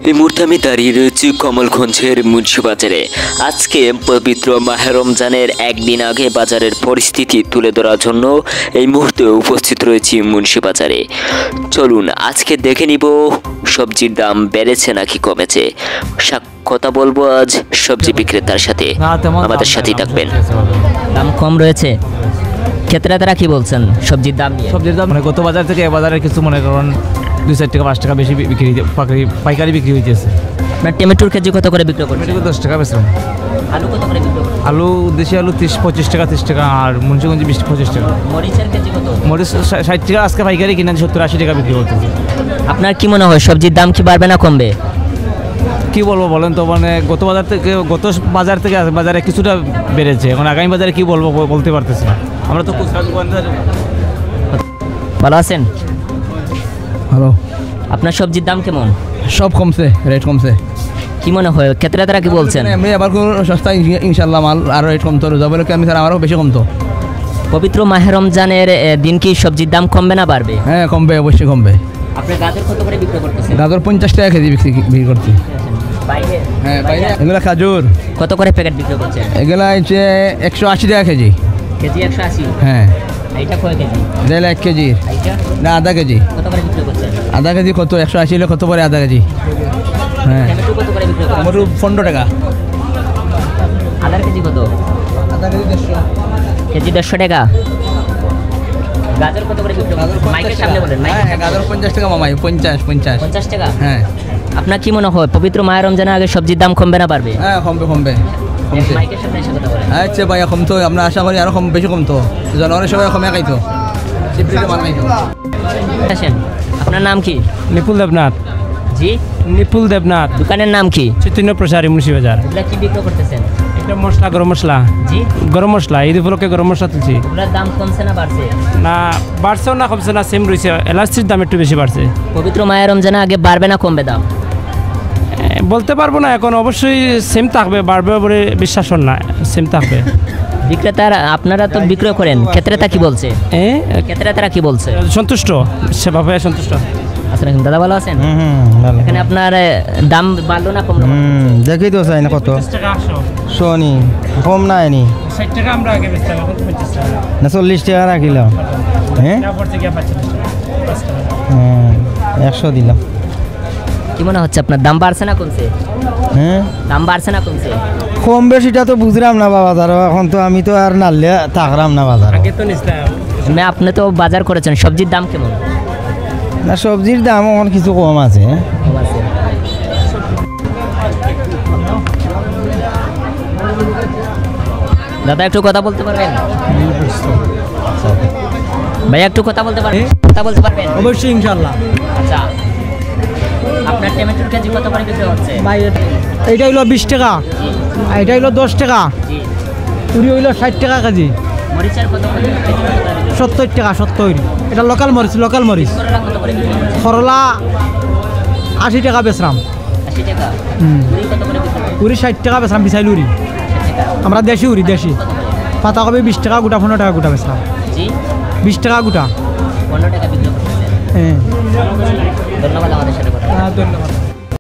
এই মুহূর্তে আমি দাঁড়িয়ে রয়েছি কমলগঞ্জের মুন্সিবাজারে। আজকে পবিত্র মাহে রমজানের একদিন আগে বাজারের পরিস্থিতি তুলে ধরার জন্য এই মুহূর্তে উপস্থিত রয়েছি মুন্সিবাজারে। চলুন আজকে দেখে নিব সবজির দাম বেড়েছে নাকি কমেছে। কথা বলবো আজ সবজি বিক্রেতার সাথে, আমাদের সাথেই থাকবেন। দাম কম রয়েছে, ক্রেতারা কি বলছেন সবজির দাম নিয়ে? সবজির দাম মানে গত বাজার থেকে এ বাজারে কিছু মনে করুন 2-4 টাকা 5 টাকা বেশি বিক্রি পাইকারি বিক্রি হইতেছে। আপনার টমেটোর কেজি কত করে বিক্রি করছেন? 10 টাকা বেচলাম। আলু কত করে বিক্রি করছেন? আলু দেশি আলু 25 টাকা 30 টাকা আর মুন্সিগঞ্জে 20-25 টাকা। মরিচের কেজি কত? মরিচ 60 টাকা আজকে পাইকারি কিনা 70-80 টাকা বিক্রি করতেছে। আপনার কি মনে হয় সবজির দাম কি বাড়বে না কমবে? কি বলবো বলেন তো, মানে গত বাজার থেকে বাজারে কিছুটা বেড়েছে, এখন আগামী বাজারে কি বলবো বলতে পারতেছি না। আমরা তো খুচরা দোকানদার। ভালো আছেন? হ্যালো, আপনার সবজির দাম কেমন? সব কমছে, রেট কমছে। কি মনে হয় ক্রেতারা কি বলছেন? এমনি আবার কোনো সস্তা ইনশাল্লাহ মাল আরও রেট কমতো, রোজা বলে আমি স্যার আমারও বেশি কমতো। পবিত্র মাহে রমজানের দিন কি সবজির দাম কমবে না বাড়বে? হ্যাঁ কমবে, অবশ্যই কমবে। আপনি গাজর কত করে বিক্রি করতেছেন? গাজর 50 টাকা কেজি বিক্রি করছি। বাইরে? হ্যাঁ বাইরে এগুলো খাজুর কত করে প্যাকেট বিক্রি করছেন? এগুলো হচ্ছে 180 টাকা কেজি। কেজি 180? হ্যাঁ। এইটা কয় কেজি? এটা 1 কেজি এইটা না আধা কেজি। কত করে বিক্রি করছেন? আধা কেজি কত? 180 হলে কত পরে আধা কেজি? হ্যাঁ। টমেটো কত করে বিক্রি করছেন? টমেটো 15 টাকা। আধা কেজি কত? আধা কেজি 150। কেজি 150 টাকা। গাজর কত করে বিক্রি করছেন? মাইকের সামনে বলেন। হ্যাঁ গাজর 50 টাকা মামাই। 50 টাকা। হ্যাঁ। আপনার কি মনে হয় পবিত্র মাহে রমজানের আগে সবজির দাম কমবে না বাড়বে? হ্যাঁ কমবে। মাইকের সামনে এসে কথা বলেন। আচ্ছা ভাইয়া কমতো, আমরা আশা করি আরো বেশি কমতো। জনগণের সবাই কমে খাইতো, চিপড়িতে মাল খাইতো। আসেন, আপনার নাম কি? নিপুল দেবনাথ। জি? নিপুল দেবনাথ। দোকানের নাম কি? চৈতন্য প্রসারী মুন্সিবাজার। এগুলা কি বিক্রি করতেছেন? এটা মশলা, গরম মশলা। জি? গরম মশলা, ঈদ উপলক্ষে গরম মশলা তুলছি। এগুলার দাম কমছে না বাড়ছে? না বাড়ছেও না কমছে না, সেম রয়েছে। এলাচির দাম একটু বেশি বাড়ছে। পবিত্র মাহে রমজানের আগে বাড়বে না কমবে দাম? বলতে পারবো না এখন, অবশ্যই সেম থাকবে, বাড়বে বলে বিশ্বাস না, সেম থাকবে। বিক্রেতারা, আপনারা তো বিক্রয় করেন, ক্রেতারা কি বলছে? ক্রেতারা কি বলছে? সন্তুষ্ট, সেভাবে সন্তুষ্ট। আসসালামু দাদা, ভালো আছেন? এখানে আপনার দাম বাড়লো না কমলো? দেখি তো চাই না কত শোনি কম না এনি 60 টাকা আমরা আগে বেচতাম, এখন 50 টাকা না 40 টাকা রাখিলাম। হ্যাঁ 100 দিলাম। কি মনে হচ্ছে আপনার দাম বাড়ছে না কমছে? হ্যাঁ দাম বাড়ছে না কমছে? কম বেশিটা তো বুঝলাম না বাজার, এখন তো আমি তো আর নাললে থাকলাম না বাজার। আগে তো নিছিলাম। আপনি তো বাজার করেছেন, সবজির দাম কেমন? না সবজির দাম এখন কিছু কম আছে। কম আছে। দাদা একটু কথা বলতে পারবেন? ভাইয়া একটু কথা বলতে পারবেন? অবশ্যই ইনশাআল্লাহ। আচ্ছা, আপনার টমেটোর কেজি কত করে বিক্রি হচ্ছে? এইটা হইলো 20 টাকা, এটা হইলো 10 টাকা, পুরি হইলো 60 টাকা কেজি। মরিচের কত করে কেজি? 70 টাকা 70। এটা লোকাল মরিচ। করলা কত করে বিক্রি হচ্ছে? করলা 80 টাকা বেচলাম। 80 টাকা। পুরি কত করে বিক্রি হচ্ছে? পুরি 60 টাকা বেচলাম, বিছাইল উরি। 60 টাকা। আমরা দেশি উরি, দেশি। পাতাকপি 20 টাকা গোটা, 15 টাকা গোটা বেচলাম। জি? 20 টাকা গোটা। 15 টাকা বিক্রি করতেছেন। হ্যাঁ ধন্যবাদ আমাদের সাথে কথা বলার জন্য। ধন্যবাদ।